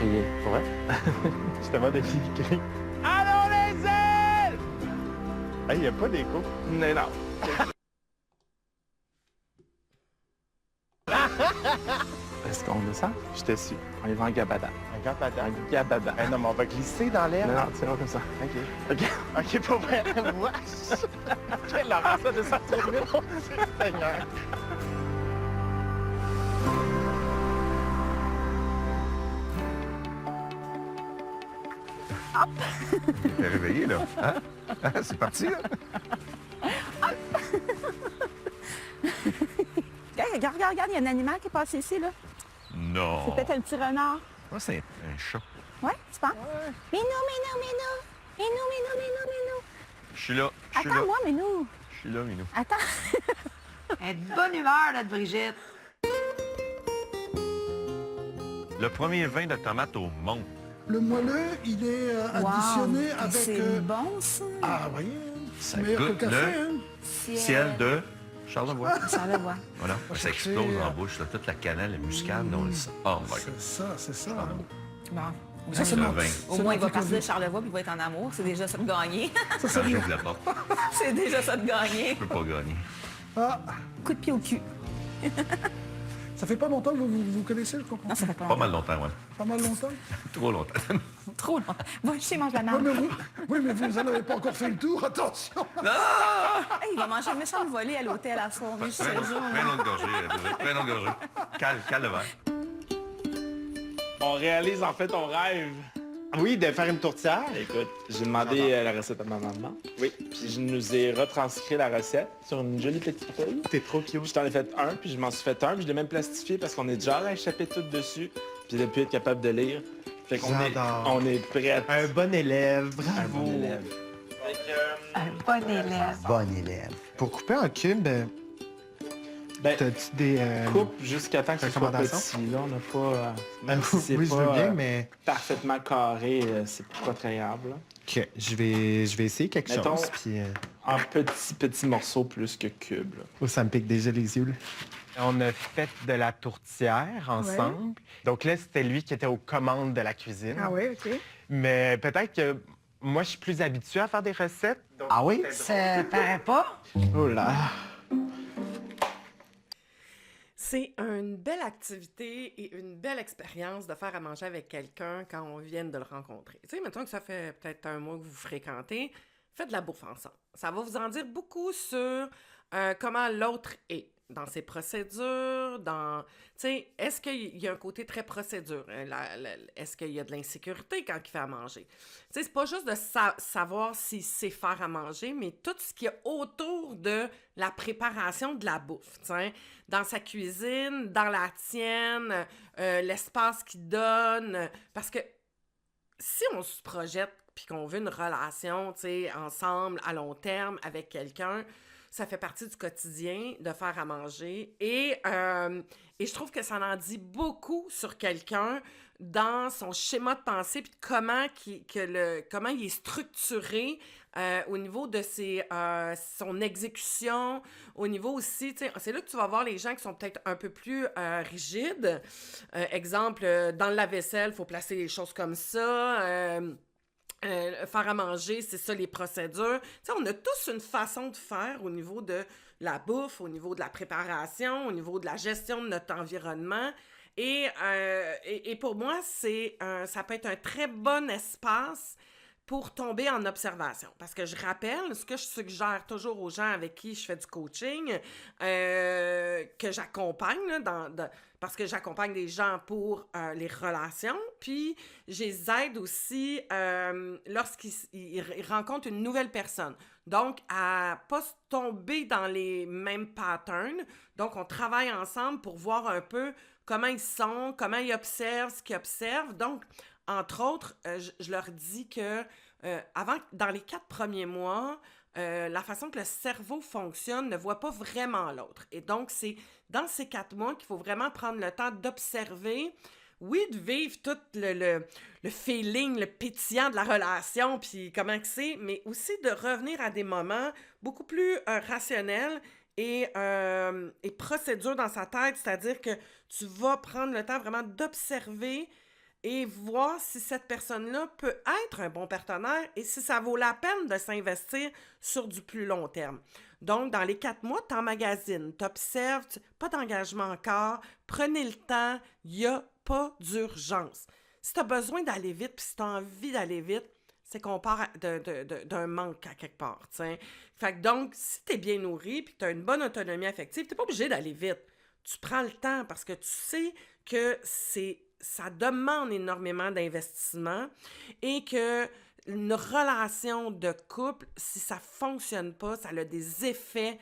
crier. Pour vrai? Justement, de qui crie. Allons les ailes! Hey, il n'y a pas d'écho. Non, non. Est-ce qu'on descend? Je te suis. On y va en gabada. Un gars patin. En gabada. Non, mais on va glisser dans l'air. Non, non, c'est long comme ça. OK. OK. OK, pour vrai. Wesh! Quelle horreur, ça descend trop vite. Seigneur. T'es réveillé, là. Hein? Hein? C'est parti, là. Regarde, regarde, il y a un animal qui est passé ici, là. Non. C'est peut-être un petit renard. Moi, c'est un chat. Ouais, tu penses? Minou, minou, minou. Minou, minou, minou, minou. Je suis là. Je suis là. Attends-moi, minou. Je suis là, Minou. Attends. Elle est de bonne humeur, notre Brigitte. Le premier vin de tomate au monde. Le moelleux, il est additionné Wow, avec... c'est bon, ça. Ah oui, Ça c'est meilleur que le goûte café. le Hein? ciel de Charlevoix. Charlevoix. Voilà. Ça chercher, explose en bouche, là. Toute la cannelle, la muscade, on le sent. Oh my God. C'est ça. Hein? Bon. Ça, c'est le mon- vin. Au moins, il va partir de Charlevoix puis il va être en amour. C'est déjà ça de gagner. Quand j'ouvre la porte, C'est déjà ça de gagner. je peux pas gagner. Ah, Coup de pied au cul. ça fait pas longtemps que vous connaissez, je comprends. Non, ça fait pas Pas mal longtemps, ouais. Pas mal longtemps. Trop longtemps. trop longtemps. Va chez mange la Oui, marde. mais vous en avez pas encore fait le tour, attention. Hey, il va manger un méchant volé à l'hôtel à soir. Je te jure. Plein d'autres gorgées, plein d'autres gorgées. Cale le verre. On réalise en fait ton rêve. Oui, de faire une tourtière. Écoute, j'ai demandé la recette à ma maman. Oui. Puis je nous ai retranscrit la recette sur une jolie petite feuille. T'es trop cute. Je t'en ai fait un, puis je m'en suis fait un, puis je l'ai même plastifié parce qu'on est déjà allé échapper tout dessus, puis de plus être capable de lire. Fait qu'on est, J'adore. on est prêt. Un bon élève, Un bravo. bon élève. Un bon élève. Bon élève. Pour couper en cube, Ben, t'as-tu des... coupe jusqu'à temps que ce soit recommandations? petit. Là, on n'a pas... même si c'est oui, je pas veux bien, mais... parfaitement carré, c'est pas très grave. Là. OK, je vais essayer quelque Mettons- chose, puis... En petits morceaux plus que cubes. Là. Oh, ça me pique déjà les yeux, là. On a fait de la tourtière ensemble. Donc là, c'était lui qui était aux commandes de la cuisine. Ah oui, OK. Mais peut-être que moi, je suis plus habitué à faire des recettes. donc Ah oui? Ça paraît pas? Oh là! C'est une belle activité et une belle expérience de faire à manger avec quelqu'un quand on vient de le rencontrer. Tu sais, mettons que ça fait peut-être un mois que vous vous fréquentez, faites de la bouffe ensemble. Ça va vous en dire beaucoup sur comment l'autre est dans ses procédures, dans... Tu sais, est-ce qu'il y a un côté très procédure? Hein, est-ce qu'il y a de l'insécurité quand il fait à manger? Tu sais, c'est pas juste de savoir s'il sait faire à manger, mais tout ce qu'il y a autour de la préparation de la bouffe, tu sais, dans sa cuisine, dans la tienne, l'espace qu'il donne, parce que si on se projette puis qu'on veut une relation, tu sais, ensemble, à long terme, avec quelqu'un, ça fait partie du quotidien de faire à manger. Et je trouve que ça en dit beaucoup sur quelqu'un dans son schéma de pensée puis comment il est structuré au niveau de son exécution, au niveau aussi, tu sais, c'est là que tu vas voir les gens qui sont peut-être un peu plus rigides. Exemple, dans le lave-vaisselle, il faut placer les choses comme ça. Faire à manger, c'est ça les procédures. Tu sais, on a tous une façon de faire au niveau de la bouffe, au niveau de la préparation, au niveau de la gestion de notre environnement. Et pour moi, ça peut être un très bon espace pour tomber en observation. Parce que je rappelle, ce que je suggère toujours aux gens avec qui je fais du coaching, que j'accompagne, là, parce que j'accompagne des gens pour les relations, puis je les aide aussi lorsqu'ils rencontrent une nouvelle personne. Donc, à pas tomber dans les mêmes patterns. Donc, on travaille ensemble pour voir un peu comment ils sont, comment ils observent, ce qu'ils observent. Donc, entre autres, je leur dis que dans les 4 premiers mois, la façon que le cerveau fonctionne ne voit pas vraiment l'autre. Et donc, c'est dans ces 4 mois qu'il faut vraiment prendre le temps d'observer, oui, de vivre tout le feeling, le pétillant de la relation, puis comment que c'est, mais aussi de revenir à des moments beaucoup plus rationnels et procédures dans sa tête, c'est-à-dire que tu vas prendre le temps vraiment d'observer et voir si cette personne-là peut être un bon partenaire et si ça vaut la peine de s'investir sur du plus long terme. Donc, dans les 4 mois, tu emmagasines, tu observes, pas d'engagement encore, prenez le temps, il n'y a pas d'urgence. Si tu as besoin d'aller vite, puis si tu as envie d'aller vite, c'est qu'on part d'un manque à quelque part, t'sais. Fait que donc, si tu es bien nourri puis que tu as une bonne autonomie affective, tu n'es pas obligé d'aller vite. Tu prends le temps parce que tu sais que ça demande énormément d'investissement et que une relation de couple, si ça ne fonctionne pas, ça a des effets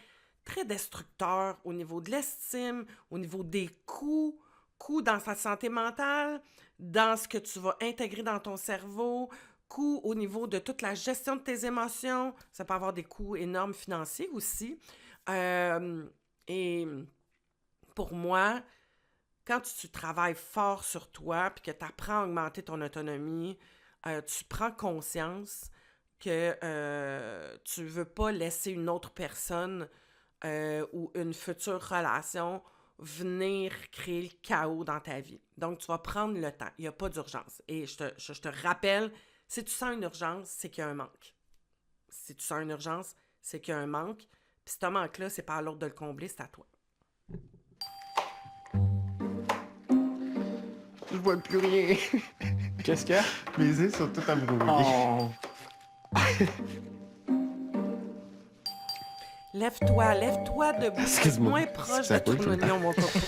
très destructeurs au niveau de l'estime, au niveau des coûts dans sa santé mentale, dans ce que tu vas intégrer dans ton cerveau, coûts au niveau de toute la gestion de tes émotions. Ça peut avoir des coûts énormes financiers aussi. Et pour moi, quand tu travailles fort sur toi puis que tu apprends à augmenter ton autonomie, tu prends conscience que tu ne veux pas laisser une autre personne ou une future relation venir créer le chaos dans ta vie. Donc, tu vas prendre le temps. Il n'y a pas d'urgence. Et je te rappelle, si tu sens une urgence, c'est qu'il y a un manque. Si tu sens une urgence, c'est qu'il y a un manque. Puis ce manque-là, c'est pas à l'autre de le combler, c'est à toi. Je vois plus rien. Qu'est-ce qu'il y a? Mes yeux sont tout embrouillés. Oh. Lève-toi debout. Excuse-moi. Moins proche Ça de ton coule tout le oignon, mon coco.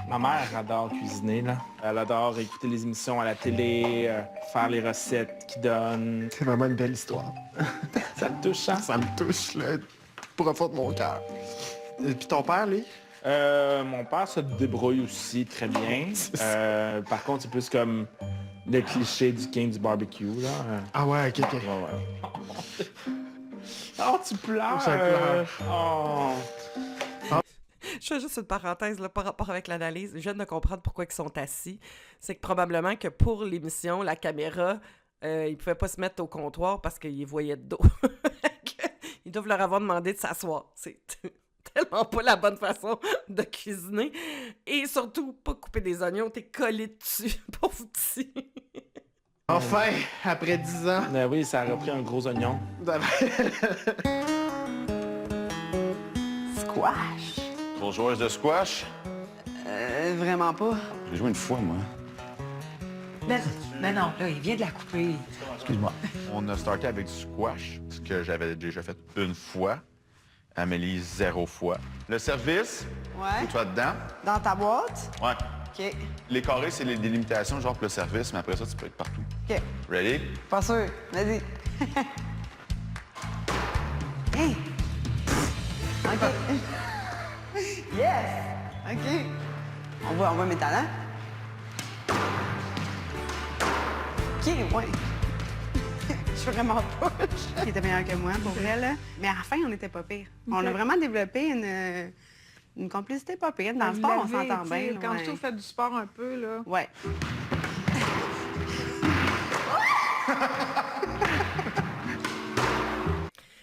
Ma mère adore cuisiner, là. Elle adore écouter les émissions à la télé, faire les recettes qu'ils donnent. C'est vraiment une belle histoire. Ça te touche, hein? Ça me touche, là, profond de mon cœur. Et puis ton père, lui? Mon père se débrouille aussi très bien. Par contre, c'est plus comme le cliché du king du barbecue, là. Ah ouais, ok. Ouais, ouais. Oh, tu pleures! Ça pleure. Oh! Je fais juste une parenthèse là, par rapport avec l'analyse. Je viens de comprendre pourquoi ils sont assis. C'est que probablement que pour l'émission, la caméra, ils ne pouvaient pas se mettre au comptoir parce qu'ils les voyaient de dos. Ils doivent leur avoir demandé de s'asseoir. C'est tellement pas la bonne façon de cuisiner. Et surtout, pas couper des oignons, t'es collé dessus, pauvre petit. Enfin, après 10 ans. Ben oui, ça a repris un gros oignon. Squash? Trop joueuse de squash? Vraiment pas. J'ai joué une fois, moi. Mais non, là, il vient de la couper. Excuse-moi. On a starté avec du squash, ce que j'avais déjà fait une fois. Amélie, 0 fois. Le service, Ouais. toi dedans. Dans ta boîte? Ouais. OK. Les carrés, c'est les délimitations, genre pour le service, mais après ça, tu peux être partout. OK. Ready? Pas sûr. Vas-y. Hey! OK. Yes! OK. On voit mes talents. OK, ouais. Je suis vraiment poche. Il était meilleur que moi, pour vrai, là. Mais à la fin, on n'était pas pire. On a vraiment développé une complicité pas pire. Dans le sport, on s'entend bien. Quand ouais. vous faites du sport un peu, là. Ouais.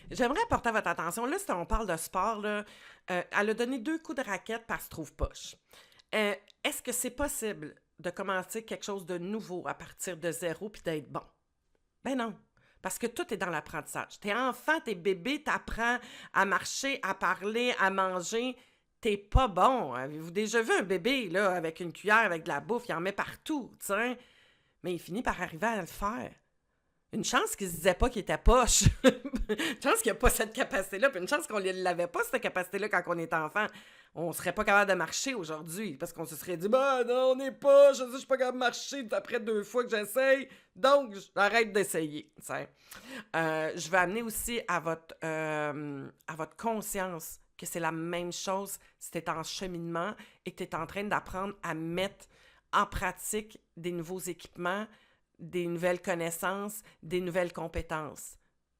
J'aimerais porter à votre attention, là, si on parle de sport, là, elle a donné 2 coups de raquette parce qu'elle se trouve poche. Est-ce que c'est possible de commencer quelque chose de nouveau à partir de 0 puis d'être bon? Ben non, parce que tout est dans l'apprentissage. T'es enfant, t'es bébé, t'apprends à marcher, à parler, à manger. T'es pas bon. Avez-vous déjà vu un bébé, là, avec une cuillère, avec de la bouffe, il en met partout, tiens. Mais il finit par arriver à le faire. Une chance qu'il se disait pas qu'il était poche. Une chance qu'il n'y a pas cette capacité-là. Puis une chance qu'on ne l'avait pas, cette capacité-là, quand on était enfant. On serait pas capable de marcher aujourd'hui. Parce qu'on se serait dit, bah non, on n'est pas, je suis pas capable de marcher après 2 fois que j'essaye. Donc, j'arrête d'essayer. Je vais amener aussi à votre conscience que c'est la même chose si tu es en cheminement et que tu es en train d'apprendre à mettre en pratique des nouveaux équipements, des nouvelles connaissances, des nouvelles compétences.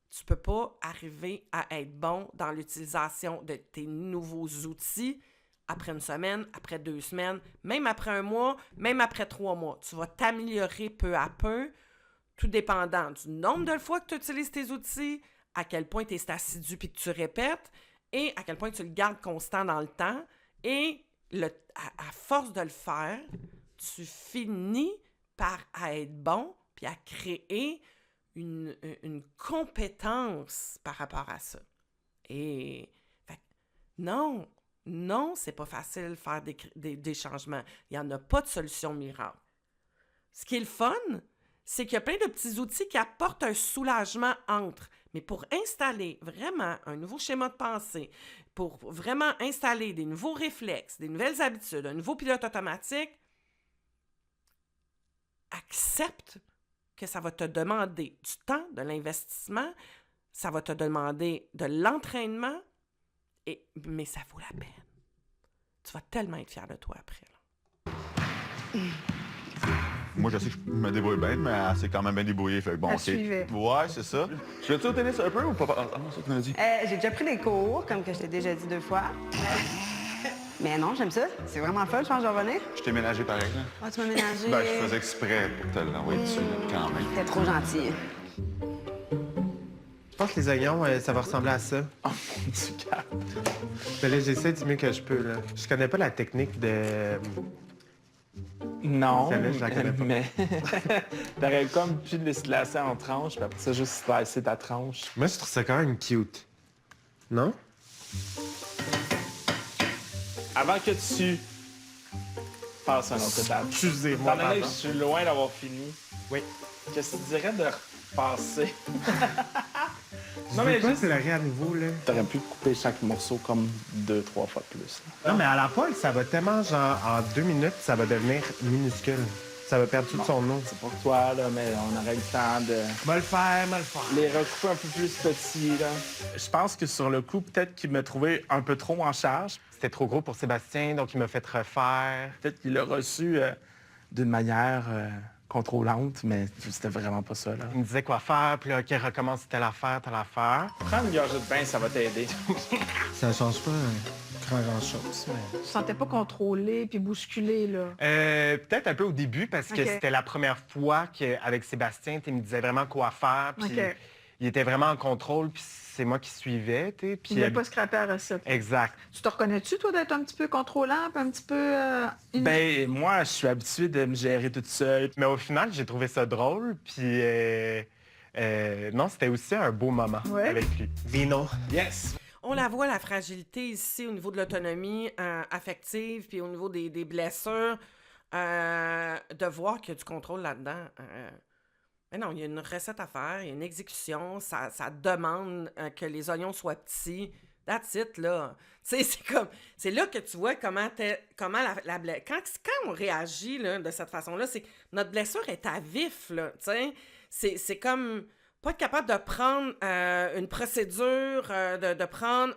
Tu peux pas arriver à être bon dans l'utilisation de tes nouveaux outils après une semaine, après 2 semaines, même après 1 mois, même après 3 mois. Tu vas t'améliorer peu à peu, tout dépendant du nombre de fois que tu utilises tes outils, à quel point tu es assidu puis que tu répètes, et à quel point tu le gardes constant dans le temps. Et à force de le faire, tu finis à être bon, puis à créer une compétence par rapport à ça. Et fait, non, c'est pas facile de faire des changements. Il n'y en a pas de solution miracle. Ce qui est le fun, c'est qu'il y a plein de petits outils qui apportent un soulagement entre. Mais pour installer vraiment un nouveau schéma de pensée, pour vraiment installer des nouveaux réflexes, des nouvelles habitudes, un nouveau pilote automatique, accepte que ça va te demander du temps, de l'investissement, ça va te demander de l'entraînement, mais ça vaut la peine. Tu vas tellement être fier de toi après. Là. Moi, je sais que je me débrouille bien, mais elle s'est quand même bien débrouillée. Fait que bon, Elle OK. suivait. Ouais, c'est ça. Je vais-tu au tennis un peu ou pas? Ah non, c'est ça que tu m'as dit. J'ai déjà pris des cours, comme que je t'ai déjà dit 2 fois. Mais non, j'aime ça. C'est vraiment fun, je pense que je vais revenir. Je t'ai ménagé pareil, là. Ah, tu m'as ménagé. Ben, je faisais exprès pour te l'envoyer dessus, là, quand même. T'es trop gentil. Je pense que les oignons, ça va ressembler à ça. Oh mon Dieu, Kat. Mais là, j'essaie du mieux que je peux, là. Je connais pas la technique de... Non, Celle-là, je la connais pas. mais t'aurais comme pu les slicer en tranches, puis après ça, juste slicer ta tranche. Moi, je trouve ça quand même cute. Non? Avant que tu passes à une autre étape. Excusez-moi, Étant donné que je pardon. suis loin d'avoir fini, Oui. qu'est-ce que tu dirais de repasser? Non, mais pas accélérer à nouveau, là. T'aurais pu couper chaque morceau comme 2-3 fois de plus. Non, mais à la poêle, ça va tellement, genre, en 2 minutes, ça va devenir minuscule. Ça va perdre toute son eau. C'est pour toi, là, mais on aurait le temps de Mal le faire. les recouper un peu plus petits, là. Je pense que sur le coup, peut-être qu'il m'a trouvé un peu trop en charge. C'était trop gros pour Sébastien, donc il m'a fait refaire. Peut-être qu'il l'a reçu d'une manière contrôlante, mais c'était vraiment pas ça, là. Il me disait quoi faire, puis là, OK, recommence telle affaire. Prends une gorgée de bain, ça va t'aider. Ça change pas grand-chose, mais... Je ne sentais pas contrôlé puis bousculé, là. Peut-être un peu au début, parce que OK. c'était la première fois qu'avec Sébastien, il me disait vraiment quoi faire, puis OK. il était vraiment en contrôle, puis c'est moi qui suivais, tu sais. Tu Puis ne voulais pas scraper la recette. Exact. Tu te reconnais-tu, toi, d'être un petit peu contrôlant puis un petit peu... Ben, moi, je suis habitué de me gérer toute seule. Mais au final, j'ai trouvé ça drôle, puis non, c'était aussi un beau moment Ouais. avec lui. Vino. Yes! On la voit, la fragilité ici au niveau de l'autonomie affective, puis au niveau des blessures, de voir qu'il y a du contrôle là-dedans. Mais non, il y a une recette à faire, il y a une exécution, ça demande que les oignons soient petits. That's it, là. Tu sais, c'est là que tu vois comment la blessure... Quand on réagit là, de cette façon-là, c'est que notre blessure est à vif, là, tu sais. C'est comme... pas être capable de prendre une procédure, de prendre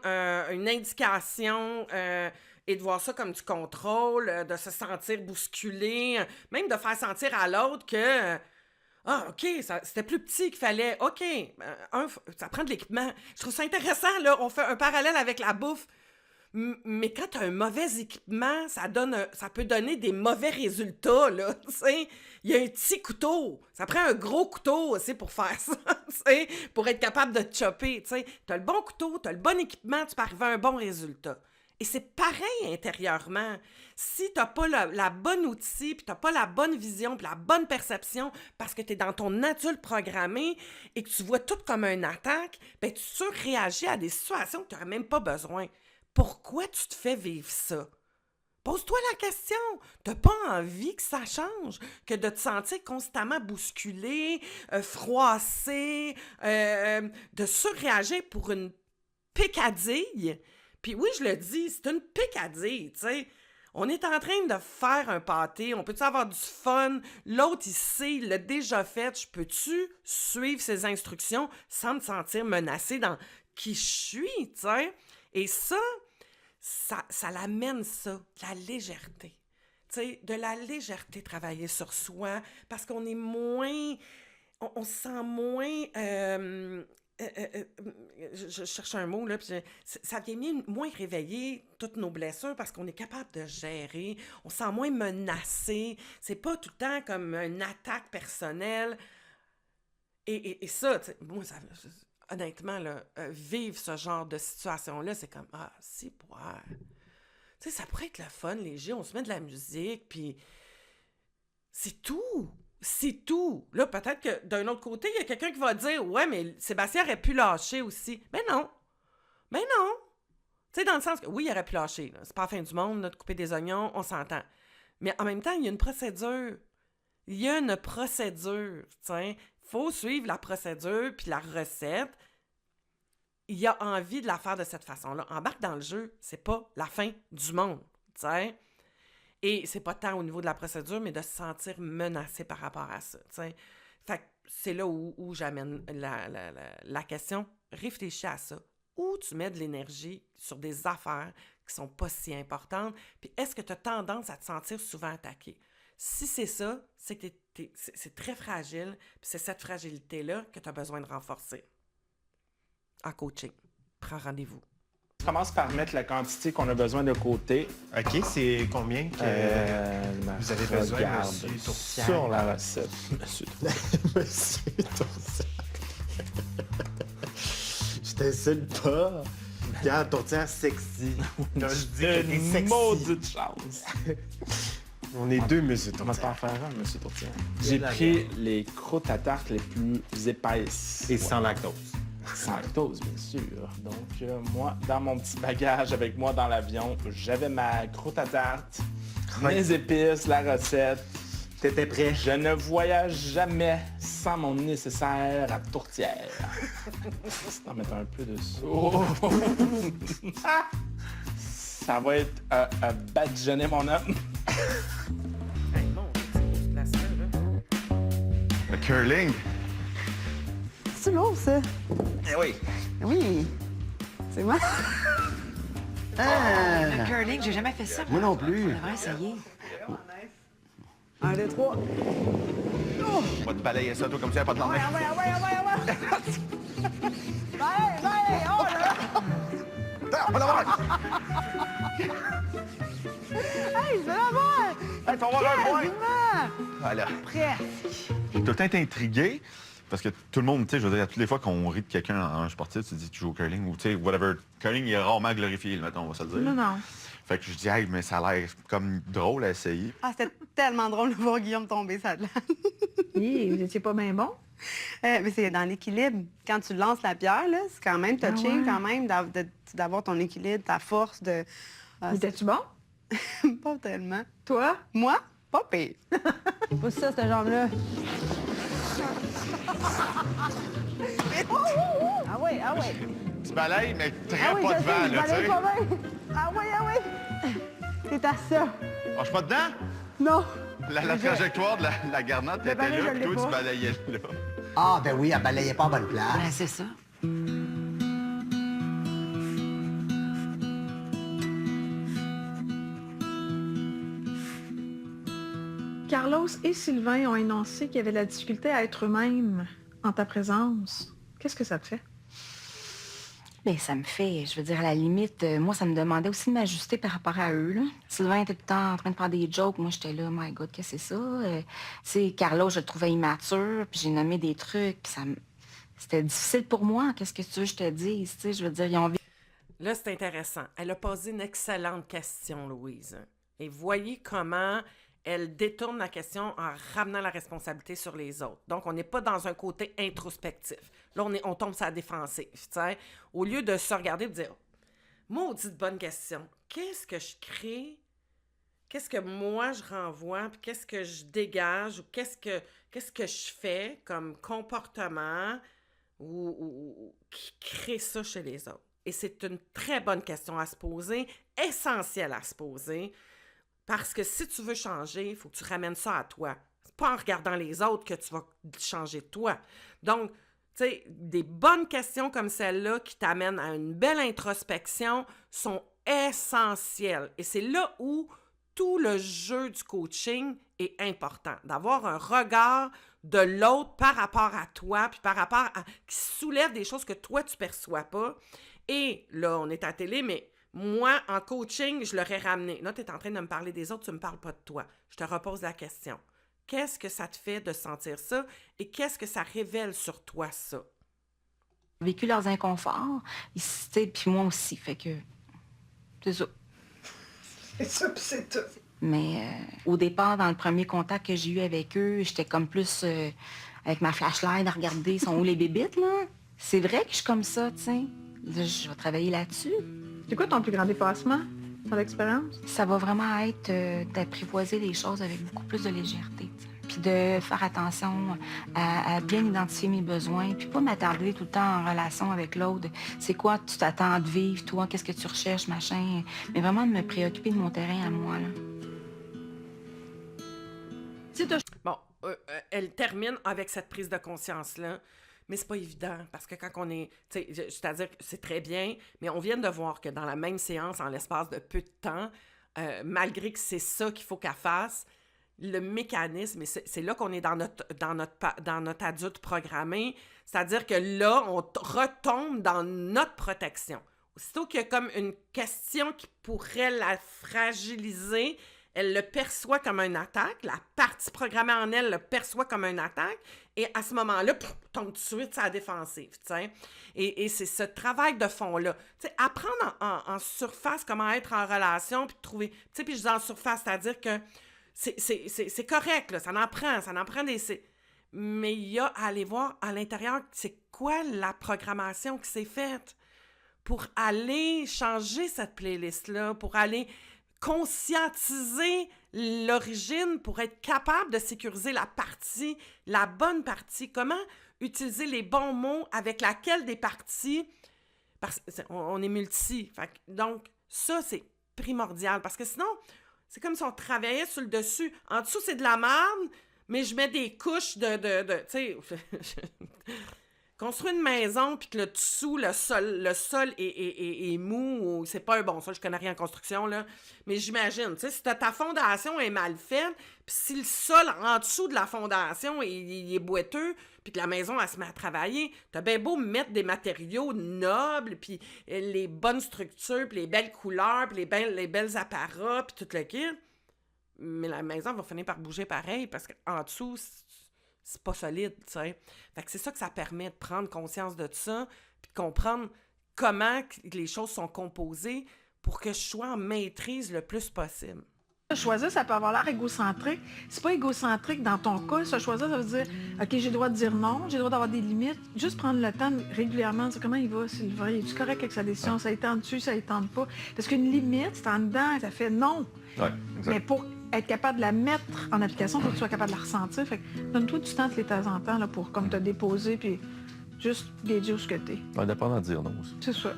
une indication et de voir ça comme du contrôle, de se sentir bousculé, même de faire sentir à l'autre que OK, c'était plus petit qu'il fallait. OK, ça prend de l'équipement. Je trouve ça intéressant, là. On fait un parallèle avec la bouffe. Mais quand tu as un mauvais équipement, ça peut donner des mauvais résultats, là, tu sais. Il y a un petit couteau. Ça prend un gros couteau aussi pour faire ça, tu sais, pour être capable de te chopper, tu sais. Tu as le bon couteau, tu as le bon équipement, tu peux arriver à un bon résultat. Et c'est pareil intérieurement. Si tu n'as pas la bonne outil, puis tu n'as pas la bonne vision, puis la bonne perception, parce que tu es dans ton adulte programmé et que tu vois tout comme une attaque, ben tu surréagis à des situations que tu n'aurais même pas besoin. Pourquoi tu te fais vivre ça? Pose-toi la question. T'as pas envie que ça change, que de te sentir constamment bousculé, froissé, de surréagir pour une picadille. Puis oui, je le dis, c'est une picadille, tu sais. On est en train de faire un pâté, on peut-tu avoir du fun? L'autre, il sait, il l'a déjà fait. Je peux-tu suivre ses instructions sans me sentir menacée dans qui je suis, tu sais? Et ça l'amène ça, de la légèreté. Tu sais, de la légèreté, travailler sur soi, parce qu'on est moins... On se sent moins... je cherche un mot, là, puis ça vient moins réveiller toutes nos blessures parce qu'on est capable de gérer, on se sent moins menacé, c'est pas tout le temps comme une attaque personnelle. Et ça, moi, honnêtement, là, vivre ce genre de situation-là, c'est comme, si, boire. Tu sais, ça pourrait être le fun, léger, on se met de la musique, puis c'est tout. C'est tout. Là, peut-être que d'un autre côté, il y a quelqu'un qui va dire « Ouais, mais Sébastien aurait pu lâcher aussi. » Mais non. Mais non. Tu sais, dans le sens que, oui, il aurait pu lâcher. Là. C'est pas la fin du monde, là, de couper des oignons, on s'entend. Mais en même temps, il y a une procédure. Il y a une procédure, il faut suivre la procédure puis la recette. Il a envie de la faire de cette façon-là. Embarque dans le jeu, c'est pas la fin du monde, t'sais. Et c'est pas tant au niveau de la procédure, mais de se sentir menacé par rapport à ça, t'sais. Fait que c'est là où j'amène la question. Réfléchis à ça. Où tu mets de l'énergie sur des affaires qui sont pas si importantes, puis est-ce que tu as tendance à te sentir souvent attaqué? Si c'est ça, c'est que c'est très fragile, puis c'est cette fragilité-là que tu as besoin de renforcer. En coaching, prends rendez-vous. On commence par mettre la quantité qu'on a besoin de côté. OK, c'est combien que vous avez besoin, regarde monsieur Tourtière? sur la recette, monsieur Tourtière. Monsieur Tourtière. Je t'insulte pas. Regarde, Tourtière sexy. Là, je dis que t'es Une sexy. maudite chance. On est deux, monsieur On va Tourtière. pas en faire un, monsieur Tourtière. J'ai pris les croûtes à tarte les plus épaisses. Et sans lactose. Sans lactose, bien sûr. Donc, moi, dans mon petit bagage avec moi dans l'avion, j'avais ma croûte à tarte, mes épices, la recette. T'étais prêt? Je ne voyage jamais sans mon nécessaire à tourtière. On mettre un peu de ça. Ça va être badigeonner mon homme. Hey, mon Dieu, c'est la seule, là. Le curling. C'est lourd, ça? Eh oui. Oui. C'est moi? Le curling, j'ai jamais fait ça. Moi non plus. On devrait essayer. 1, 2, 3. On va te balayer ça, toi, comme ça, pas de lendemain. Attends, pas d'avoir! Hey, je vais l'avoir! Hey, faut avoir un point! Quasiment! Voilà. Presque. J'ai tout le temps été intrigué, parce que tout le monde, tu sais, je veux dire, toutes les fois qu'on rit de quelqu'un en un sportif, tu dis tu joues au curling, ou tu sais, whatever. Curling, il est rarement glorifié, mettons, on va se le dire. Non, non. Fait que je dis, hey, mais ça a l'air comme drôle à essayer. Ah, c'était tellement drôle de voir Guillaume tomber, ça de là. Vous étiez pas bien bon? Mais c'est dans l'équilibre. Quand tu lances la pierre, là, c'est quand même touching, ouais. quand même, d'avoir ton équilibre, ta force de... Étais-tu bon? Pas tellement. Toi? Moi, pas pire. Pas ça, cette jambe-là. Ah oui, ah oui. Tu balayes, mais très Ah oui, pas je de vent, sais, je là, tu balaye sais. pas bien. Ah oui, ah oui. C'est à ça. Marche pas dedans? Non. La trajectoire de la garnotte était balai, là, je puis l'ai toi, tu pas. balayais là. Ah, ben oui, elle balayait pas à bonne place. Ben, c'est ça. Carlos et Sylvain ont énoncé qu'il y avait de la difficulté à être eux-mêmes en ta présence. Qu'est-ce que ça te fait? Bien, ça me fait, je veux dire, à la limite, moi, ça me demandait aussi de m'ajuster par rapport à eux, là. Sylvain était tout le temps en train de faire des jokes. Moi, j'étais là, my God, qu'est-ce que c'est ça? Tu sais, Carlos, je le trouvais immature, puis j'ai nommé des trucs, puis c'était difficile pour moi. Qu'est-ce que tu veux que je te dise? Tu sais, je veux dire, ils ont... Là, c'est intéressant. Elle a posé une excellente question, Louise. Et voyez comment elle détourne la question en ramenant la responsabilité sur les autres. Donc, on n'est pas dans un côté introspectif. Là, on tombe sur la défensive. T'sais. Au lieu de se regarder et de dire « Maudite bonne question. Qu'est-ce que je crée? Qu'est-ce que moi, je renvoie? Puis qu'est-ce que je dégage? Ou qu'est-ce que je fais comme comportement ou qui crée ça chez les autres? » Et c'est une très bonne question à se poser, essentielle à se poser, parce que si tu veux changer, il faut que tu ramènes ça à toi. C'est pas en regardant les autres que tu vas changer toi. Donc, tu sais, des bonnes questions comme celle-là qui t'amènent à une belle introspection sont essentielles. Et c'est là où tout le jeu du coaching est important. D'avoir un regard de l'autre par rapport à toi, puis par rapport à... qui soulève des choses que toi, tu perçois pas. Et là, on est à la télé, mais moi, en coaching, je l'aurais ramené. Là, tu es en train de me parler des autres, tu ne me parles pas de toi. Je te repose la question. Qu'est-ce que ça te fait de sentir ça et qu'est-ce que ça révèle sur toi, ça? vécu leurs inconforts, puis moi aussi, fait que... C'est ça. C'est ça, puis c'est tout. Mais au départ, dans le premier contact que j'ai eu avec eux, j'étais comme plus avec ma flashlight à regarder sont où les bébites, là. C'est vrai que je suis comme ça, tu sais. Là, je vais travailler là-dessus. C'est quoi ton plus grand dépassement, ton expérience? Ça va vraiment être d'apprivoiser les choses avec beaucoup plus de légèreté, t'sais. Puis de faire attention à bien identifier mes besoins, puis pas m'attarder tout le temps en relation avec l'autre. C'est quoi tu t'attends de vivre, toi? Qu'est-ce que tu recherches, machin? Mais vraiment de me préoccuper de mon terrain à moi, là. Bon, elle termine avec cette prise de conscience-là, mais c'est pas évident, parce que quand on est... C'est-à-dire que c'est très bien, mais on vient de voir que dans la même séance, en l'espace de peu de temps, malgré que c'est ça qu'il faut qu'elle fasse, le mécanisme, et c'est là qu'on est dans notre adulte programmé, c'est-à-dire que là, on retombe dans notre protection. Aussitôt qu'il y a comme une question qui pourrait la fragiliser, elle le perçoit comme une attaque, la partie programmée en elle le perçoit comme une attaque, et à ce moment-là, tombe tout de suite à la défensive, tu sais. Et c'est ce travail de fond-là. Tu sais, apprendre en surface comment être en relation, puis trouver... Tu sais, puis je dis en surface, c'est-à-dire que c'est correct, là, ça en prend des... Mais il y a à aller voir à l'intérieur, c'est quoi la programmation qui s'est faite pour aller changer cette playlist-là, pour aller conscientiser l'origine, pour être capable de sécuriser la bonne partie, comment utiliser les bons mots avec laquelle des parties, parce qu'on est multi. Donc, ça, c'est primordial, parce que sinon, c'est comme si on travaillait sur le dessus. En dessous, c'est de la merde, mais je mets des couches tu sais, construire une maison, puis que le dessous, le sol est mou, ou c'est pas un bon sol, je connais rien en construction, là, mais j'imagine, tu sais, si ta fondation est mal faite, puis si le sol en dessous de la fondation il est boiteux, puis que la maison, elle se met à travailler, t'as bien beau mettre des matériaux nobles, puis les bonnes structures, puis les belles couleurs, puis les belles apparats, puis tout le kit, mais la maison va finir par bouger pareil, parce qu'en dessous, c'est pas solide, tu sais. Fait que c'est ça que ça permet, de prendre conscience de ça, puis de comprendre comment les choses sont composées pour que je sois en maîtrise le plus possible. Choisir, ça peut avoir l'air égocentrique. C'est pas égocentrique dans ton cas. Ça, choisir, ça veut dire, OK, j'ai le droit de dire non, j'ai le droit d'avoir des limites. Juste prendre le temps régulièrement de dire comment il va, Sylvain. Es-tu correct avec sa décision? Ça ne tente dessus, ça ne tente pas? Parce qu'une limite, c'est en dedans, ça fait non. Ouais, exact. Mais pour être capable de la mettre en application, il faut que tu sois capable de la ressentir. Fait que donne-toi du temps de temps en temps là, pour comme te déposer puis juste dire ce que t'es. Ouais, d'apprendre à dire non aussi. C'est ça.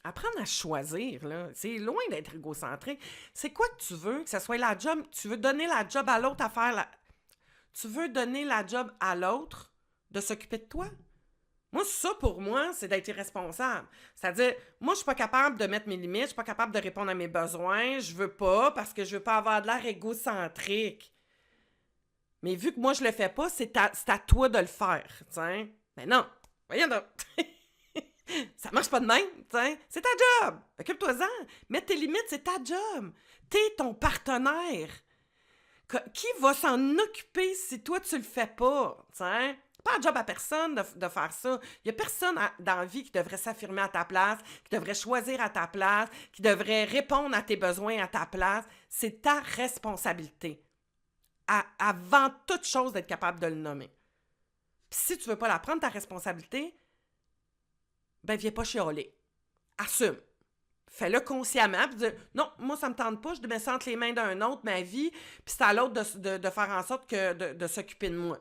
Apprendre à choisir, là, c'est loin d'être égocentrique. C'est quoi que tu veux? Que ce soit la job, tu veux donner la job à l'autre à faire Tu veux donner la job à l'autre de s'occuper de toi? Moi, ça, pour moi, c'est d'être irresponsable. C'est-à-dire, moi, je suis pas capable de mettre mes limites, je suis pas capable de répondre à mes besoins, je veux pas, parce que je veux pas avoir de l'air égocentrique. Mais vu que moi, je le fais pas, c'est à toi de le faire, t'sais. Mais non, voyons donc. Ça marche pas de même, t'sais. C'est ta job. Occupe-toi-en. Mettre tes limites, c'est ta job. T'es ton partenaire. Qui va s'en occuper si toi, tu le fais pas, t'sais? Pas un job à personne de faire ça. Il y a personne dans la vie qui devrait s'affirmer à ta place, qui devrait choisir à ta place, qui devrait répondre à tes besoins à ta place. C'est ta responsabilité. Avant toute chose, d'être capable de le nommer. Puis si tu veux pas la prendre, ta responsabilité, ben viens pas chialer. Assume. Fais-le consciemment, puis dire « Non, moi, ça me tente pas, je me sens entre les mains d'un autre, ma vie, puis c'est à l'autre de faire en sorte que de s'occuper de moi. »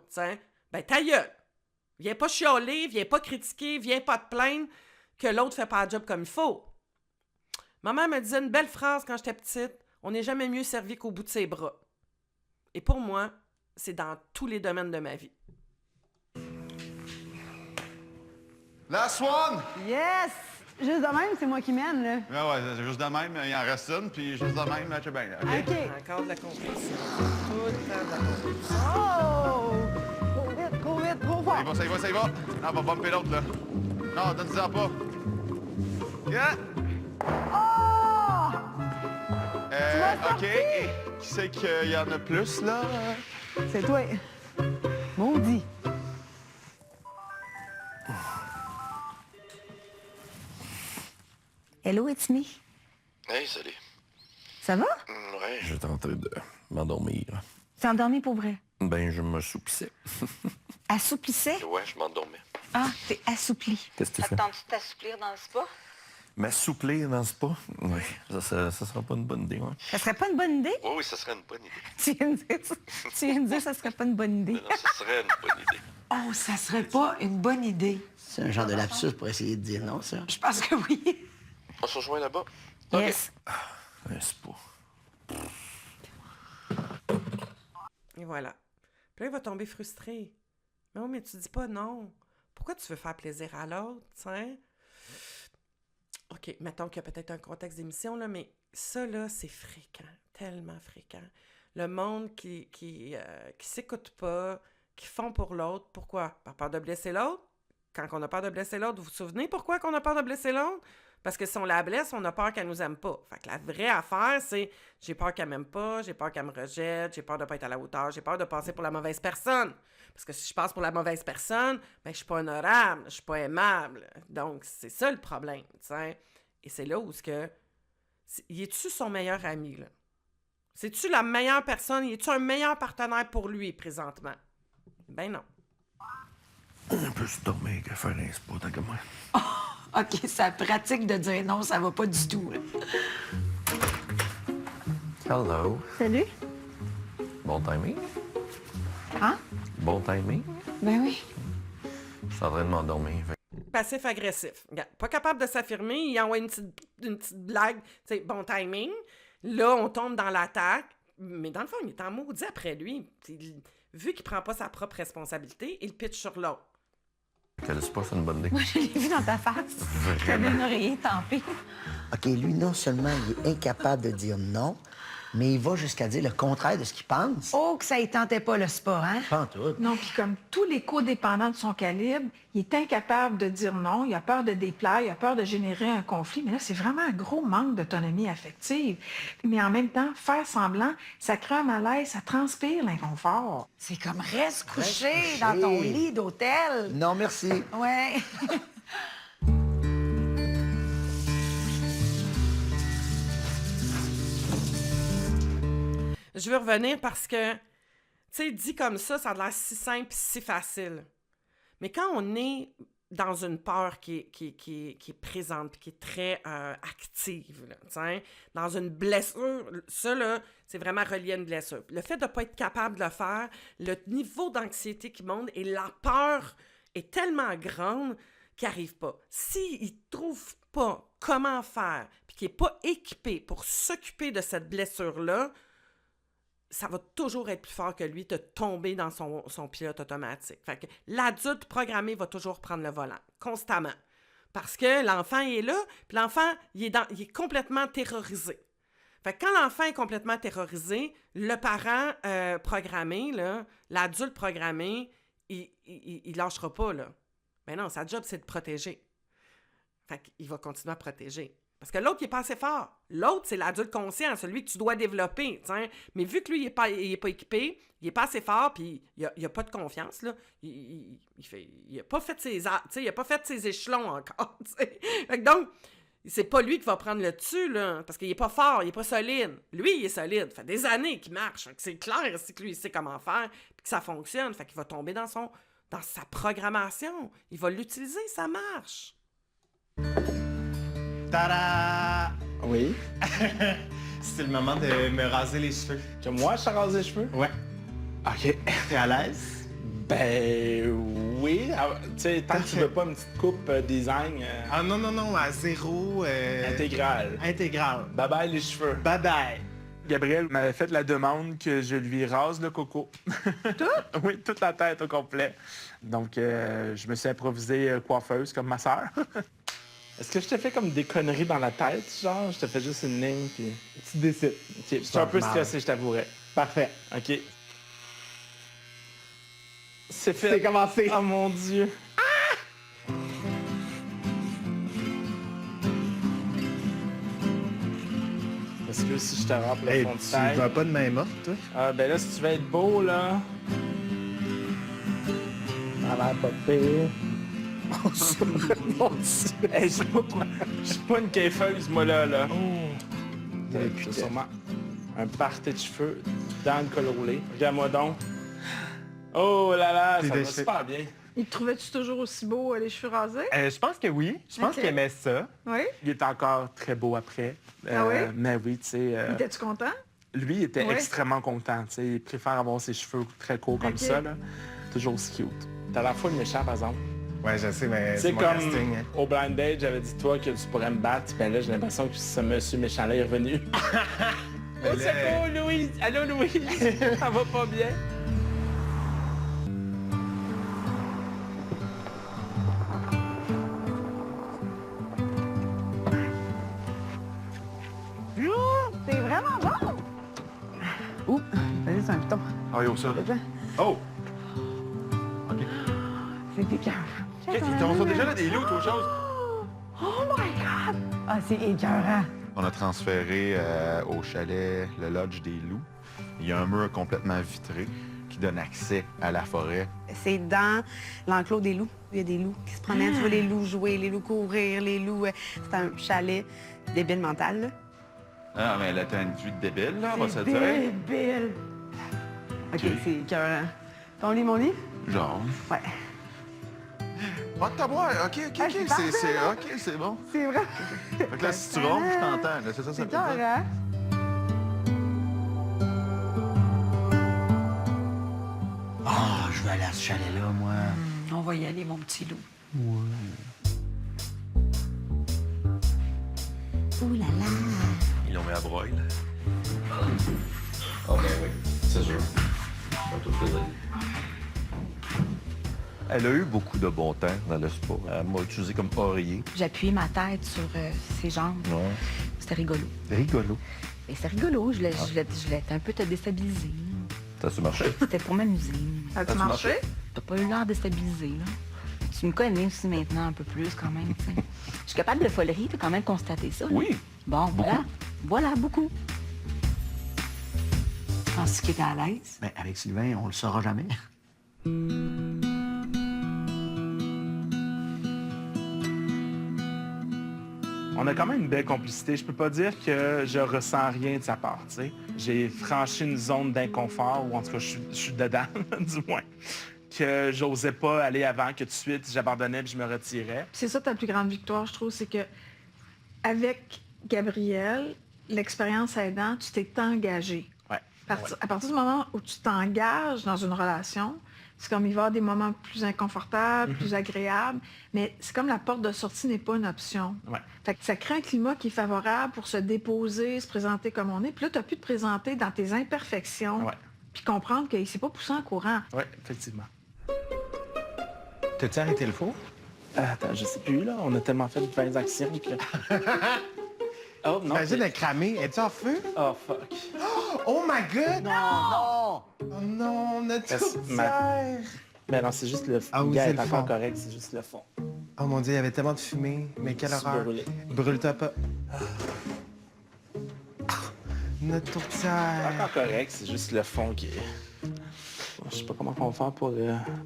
Ben, ta gueule. Viens pas chialer, viens pas critiquer, viens pas te plaindre que l'autre fait pas le job comme il faut. Ma mère me disait une belle phrase quand j'étais petite, « On n'est jamais mieux servi qu'au bout de ses bras. » Et pour moi, c'est dans tous les domaines de ma vie. Last one! Yes! Juste de même, c'est moi qui mène, là. Ouais, c'est juste de même, il en reste une, puis juste de même, là, c'est bien, là, OK? OK. Encore de la compétition. Tout le temps de la compétition. Oh! Trop vite, trop vite, trop fort. Ça y va. Non, on va bumper l'autre, là. Non, donne-en pas. Yeah! Oh! OK. Qui c'est qu'il y en a plus, là? C'est toi. Maudit. Hello, it's me. Hey, salut. Ça va? Ouais, Ouais. J'étais en train de m'endormir. T'es endormi pour vrai? Ben, je m'assoupissais. Assouplissais? Ouais, je m'endormais. Ah, t'es assoupli. Qu'est-ce que tu fais? Attends-tu t'assouplir dans le spa? M'assouplir dans le spa? Oui, ça sera pas une bonne idée, ouais. Ça serait pas une bonne idée? Oui, oui, ça serait une bonne idée. Tu viens de dire que ça serait pas une bonne idée. Non, ça serait une bonne idée. Oh, ça serait pas une bonne idée. C'est un genre de lapsus pour essayer de dire non, ça. Je pense que oui. On se rejoint là-bas? Yes. Un spa. Et voilà. Puis là, il va tomber frustré. Mais oui, mais tu dis pas non. Pourquoi tu veux faire plaisir à l'autre, tiens? OK, mettons qu'il y a peut-être un contexte d'émission, là, mais ça, là, c'est fréquent, tellement fréquent. Le monde qui s'écoute pas, qui font pour l'autre. Pourquoi? Par peur de blesser l'autre? Quand on a peur de blesser l'autre, vous vous souvenez pourquoi qu'on a peur de blesser l'autre? Parce que si on la blesse, on a peur qu'elle nous aime pas. Fait que la vraie affaire, c'est j'ai peur qu'elle m'aime pas, j'ai peur qu'elle me rejette, j'ai peur de pas être à la hauteur, j'ai peur de passer pour la mauvaise personne. Parce que si je passe pour la mauvaise personne, ben je suis pas honorable, je suis pas aimable. Donc, c'est ça le problème, tu sais. Et c'est là où y es-tu son meilleur ami, là? C'est-tu la meilleure personne? Y es-tu un meilleur partenaire pour lui, présentement? Ben non. On peut se dormir que faire un spa, tant que moi. OK, sa pratique de dire non, ça va pas du tout. Là. Hello. Salut. Bon timing? Hein? Bon timing? Ben oui. Je suis en train de m'endormir. Passif-agressif. Regarde, pas capable de s'affirmer, il envoie une petite blague, tu sais, bon timing. Là, on tombe dans l'attaque, mais dans le fond, il est en maudit après lui. Vu qu'il prend pas sa propre responsabilité, il pitch sur l'autre. Quel spa, c'est une bonne idée. Moi, je l'ai vu dans ta face. T'avais une oreiller, tant pis. OK, lui, non seulement il est incapable de dire non, mais il va jusqu'à dire le contraire de ce qu'il pense. Oh, que ça y tentait pas le sport, hein? Pas en tout. Non, puis comme tous les codépendants de son calibre, il est incapable de dire non, il a peur de déplaire, il a peur de générer un conflit. Mais là, c'est vraiment un gros manque d'autonomie affective. Mais en même temps, faire semblant, ça crée un malaise, ça transpire l'inconfort. C'est comme reste couché couché. dans ton lit d'hôtel. Non, merci. Ouais. Je veux revenir parce que, tu sais, dit comme ça a l'air si simple et si facile. Mais quand on est dans une peur qui est présente, qui est très active, là, t'sais, dans une blessure, ça, là, c'est vraiment relié à une blessure. Le fait de ne pas être capable de le faire, le niveau d'anxiété qui monte et la peur est tellement grande qu'il n'arrive pas. S'il ne trouve pas comment faire, puis qu'il n'est pas équipé pour s'occuper de cette blessure-là, ça va toujours être plus fort que lui de tomber dans son pilote automatique. Fait que l'adulte programmé va toujours prendre le volant, constamment. Parce que l'enfant est là, puis l'enfant, il est complètement terrorisé. Fait que quand l'enfant est complètement terrorisé, le parent programmé, là, l'adulte programmé, il lâchera pas, là. Mais non, sa job, c'est de protéger. Fait qu'il va continuer à protéger. Parce que l'autre, il n'est pas assez fort. L'autre, c'est l'adulte conscient, celui que tu dois développer. T'sais. Mais vu que lui, il n'est pas équipé, il n'est pas assez fort, puis il n'a pas de confiance, là, il n'a pas fait ses échelons encore. T'sais. Fait que donc, c'est pas lui qui va prendre le dessus, là, parce qu'il n'est pas fort, il n'est pas solide. Lui, il est solide. Ça fait des années qu'il marche. Fait que c'est clair c'est que lui, il sait comment faire, puis que ça fonctionne. Fait qu'il va tomber dans sa programmation. Il va l'utiliser, ça marche. Tada! Oui? C'est le moment de me raser les cheveux. Que moi, je te rase les cheveux? Ouais. OK. T'es à l'aise? Ben oui. Tu sais, tant que tu veux pas une petite coupe design... Ah non, à zéro... Intégrale. Intégrale. Bye bye les cheveux. Bye bye. Gabriel m'avait fait la demande que je lui rase le coco. Tout? Oui, toute la tête au complet. Donc, je me suis improvisé coiffeuse comme ma sœur. Est-ce que je te fais comme des conneries dans la tête, genre? Je te fais juste une ligne, puis... Tu décides. OK, je suis un peu stressé, je t'avouerais. Parfait. OK. C'est fait. C'est commencé. Oh mon Dieu. Ah! Parce que si je te rampe le fond de tête... Tu vas pas de main morte, toi? Ah, ben là, si tu veux être beau, là... Ça a l'air pas pire. Mon Dieu. Hey, je suis pas une caifeuse, moi, là. Oh. Putain. Sûrement Un party de cheveux dans le col roulé. Regarde-moi donc. Oh là là, ça va super bien. Il te trouvait-tu toujours aussi beau, les cheveux rasés? Je pense que oui. Je pense qu'il aimait ça. Oui? Il est encore très beau après. Ah oui? Mais oui, tu sais... Étais-tu content? Lui, il était Ouais. extrêmement content. Tu sais, il préfère avoir ses cheveux très courts comme Ok. ça. Là. Toujours aussi cute. T'as la fois le méchant, par exemple. Ouais, je sais, mais C'est c'est mon comme casting. au blind date, j'avais dit toi que tu pourrais me battre. Ben là, j'ai l'impression que ce monsieur méchant-là est revenu. Oh, c'est beau, Louise! Allô, Louise! Ça va pas bien? C'est vraiment bon! Ouh, vas-y, c'est un piton. Ah, yo, ça. Fais-le. Oh! C'est piquant. Ils ont déjà là des loups, autre chose. Oh my God! Ah, c'est écœurant. On a transféré au chalet le lodge des loups. Il y a un mur complètement vitré qui donne accès à la forêt. C'est dans l'enclos des loups. Il y a des loups qui se promènent. Tu vois les loups jouer, les loups courir, les loups... c'est un chalet débile mental, là. Ah, mais là, t'as une vue de débile, là, on va se C'est dire. débile! OK, c'est écœurant. Ton lit, mon lit? Genre. Ouais. Va te boire. OK, Ah, c'est parfait, là. OK, c'est bon. C'est vrai. Fait que là, si tu ronfles, je t'entends. Là, c'est ça, ça C'est veut dire. écœurant. Ah, je vais aller à ce chalet-là, moi. On va y aller, mon petit loup. Ouh là là. Ils l'ont mis à broil. Ah, ben oui, c'est sûr. Ça va tout plaisir. Elle a eu beaucoup de bon temps dans le sport. Elle m'a utilisé comme oreiller. J'appuyais ma tête sur ses jambes. Ouais. C'était rigolo. Rigolo. Et c'est rigolo, je voulais un peu te déstabiliser. Ça a-tu marché? C'était pour m'amuser. As-tu marché? T'as pas eu l'air déstabilisé, là. Tu me connais aussi maintenant un peu plus, quand même, tu sais. Je suis capable de folerie, t'as quand même constaté ça. Là. Oui. Bon, voilà. Voilà, beaucoup. Penses-tu qu'il était à l'aise? Ben, avec Sylvain, on le saura jamais. On a quand même une belle complicité. Je peux pas dire que je ressens rien de sa part, tu sais. J'ai franchi une zone d'inconfort, ou en tout cas, je suis dedans, du moins, que j'osais pas aller avant, que tout de suite, j'abandonnais puis je me retirais. C'est ça ta plus grande victoire, je trouve, c'est que avec Gabriel, l'expérience aidant, tu t'es engagé. Ouais. À partir du moment où tu t'engages dans une relation, c'est comme il va y avoir des moments plus inconfortables, plus agréables, mais c'est comme la porte de sortie n'est pas une option. Ouais. Fait que ça crée un climat qui est favorable pour se déposer, se présenter comme on est. Puis là, tu as pu te présenter dans tes imperfections, Ouais. puis comprendre qu'il ne s'est pas poussé en courant. Oui, effectivement. T'as-tu arrêté le four? Attends, je sais plus, là. On a tellement fait de 20 actions que... Oh, non. Imagine le cramer. Es-tu en feu? Oh, fuck. Oh my God! Non! Oh non, notre Parce- tourtière! Mais non, c'est juste le fond. Ah oui, Le gars c'est est le encore fond. correct, c'est juste le fond. Oh mon Dieu, il y avait tellement de fumée. Mais quelle C'est horreur. brûlé. Brûle-toi pas. Notre tourtière. Encore correct, c'est juste le fond qui est... Je sais pas comment on va faire pour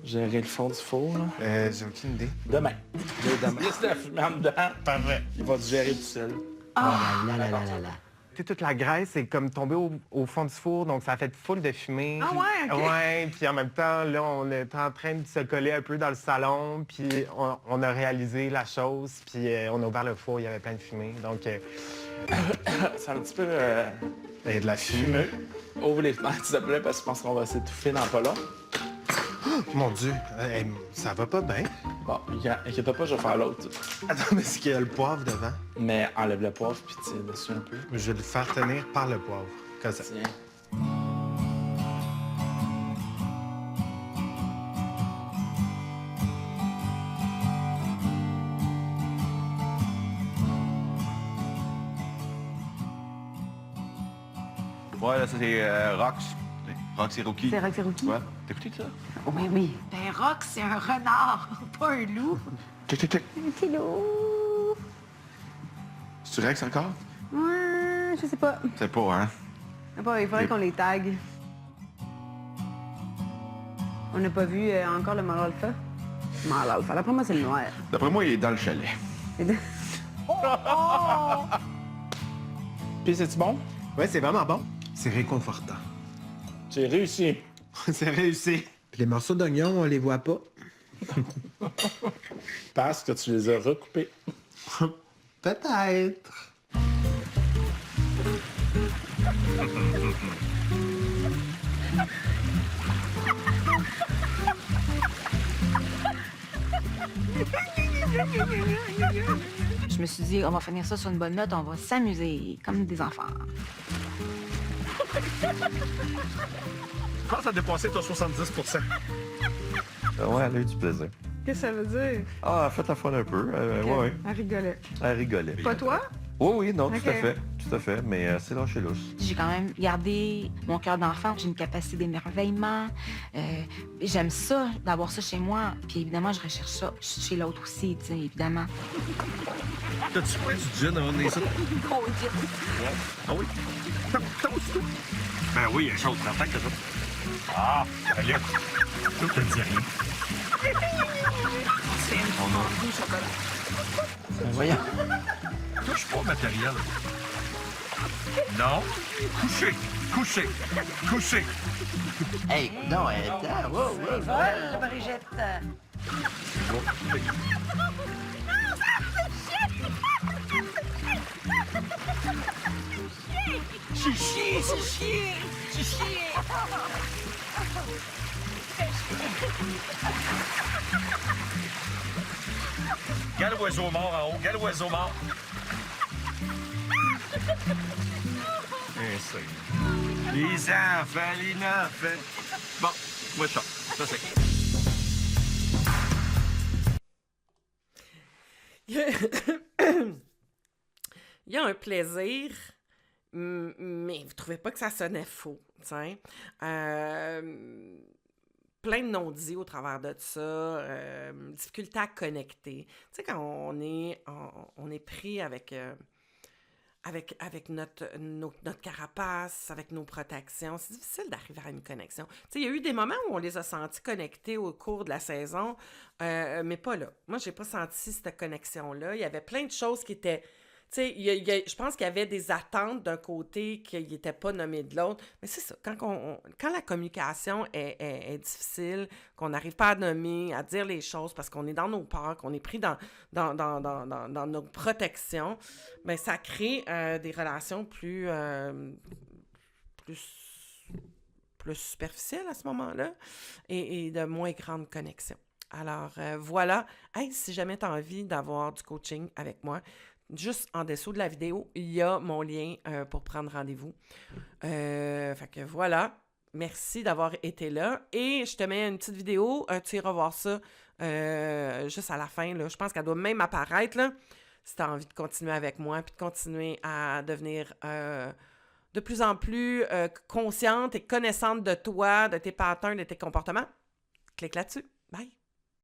gérer le fond du four, là. J'ai aucune idée. Demain. Laisse la fumée en dedans. Parfait. Il va se gérer tout seul. Ah là là là là là. Tu sais, toute la graisse est comme tombée au fond du four, donc ça a fait foule de fumée. Ah ouais, OK. Ouais, puis en même temps, là, on est en train de se coller un peu dans le salon, puis on a réalisé la chose, puis on a ouvert le four, il y avait plein de fumée, donc C'est un petit peu il y a de la fumée. fumeux. Ouvre les fenêtres, s'il te plaît, parce que je pense qu'on va s'étouffer dans pas long. Mon Dieu, ça va pas bien. Bon, inquiète pas, je vais faire l'autre. Attends, mais c'est qu'il y a le poivre devant. Mais enlève le poivre puis tire dessus un peu. Je vais le faire tenir par le poivre, comme ça. Tiens. Ouais, là, c'est Rox. Rox et Rookie. C'est Rox et Rookie? Ouais. T'as écouté ça? Oui, oui. Ben, Rock, c'est un renard, pas un loup. Tic, tic, tic. Un petit loup. C'est Rex encore? Ouais, je sais pas. C'est pas, hein? Bon, il faudrait qu'on les tague. On n'a pas vu encore le mâle alpha. Mâle alpha. D'après moi, c'est le noir. D'après moi, il est dans le chalet. Puis c'est-tu bon? Ouais, c'est vraiment bon. C'est réconfortant. J'ai réussi. C'est réussi. Puis les morceaux d'oignon, on les voit pas. Parce que tu les as recoupés. Peut-être. Je me suis dit, on va finir ça sur une bonne note, on va s'amuser comme des enfants. Je pense à dépasser ton 70 Ouais, elle a eu du plaisir. Qu'est-ce que ça veut dire? Ah, faites la fun un peu. Ouais. Elle rigolait. Elle rigolait. Pas toi? Oui, non, Ok. tout à fait. Tout à fait, mais c'est lâché lousse. J'ai quand même gardé mon cœur d'enfant. J'ai une capacité d'émerveillement. J'aime ça, d'avoir ça chez moi. Puis évidemment, je recherche ça chez l'autre aussi, tu sais, évidemment. T'as-tu pris du gin avant de venir ici? Oh, Dieu. Ah oui? T'as aussi tout? Ben oui, il y a une chose, t'entends que ça. Ah, allez, tout te dit rien. Ben voyons. Touche pas au matériel. Non. Couché. Hey, non, attends, wow. Brigitte. Regarde l'oiseau mort en haut. Regarde l'oiseau mort. Les enfants. Bon, moi, ça c'est... Il y a un plaisir, mais vous trouvez pas que ça sonnait faux, t'sais? Plein de non-dits au travers de ça, difficulté à connecter. Tu sais, quand on est pris avec notre carapace, avec nos protections, c'est difficile d'arriver à une connexion. Tu sais, il y a eu des moments où on les a sentis connectés au cours de la saison, mais pas là. Moi, j'ai pas senti cette connexion-là. Il y avait plein de choses qui étaient... Tu sais, je pense qu'il y avait des attentes d'un côté qui n'étaient pas nommées de l'autre. Mais c'est ça, quand la communication est difficile, qu'on n'arrive pas à nommer, à dire les choses parce qu'on est dans nos peurs, qu'on est pris dans nos protections, bien, ça crée des relations plus superficielles à ce moment-là et de moins grande connexion. Alors, voilà. Hey, si jamais tu as envie d'avoir du coaching avec moi, juste en dessous de la vidéo, il y a mon lien pour prendre rendez-vous. Fait que voilà. Merci d'avoir été là. Et je te mets une petite vidéo. Tu iras voir ça juste à la fin. Là. Je pense qu'elle doit même apparaître là, si tu as envie de continuer avec moi puis de continuer à devenir de plus en plus consciente et connaissante de toi, de tes patterns, de tes comportements. Clique là-dessus. Bye!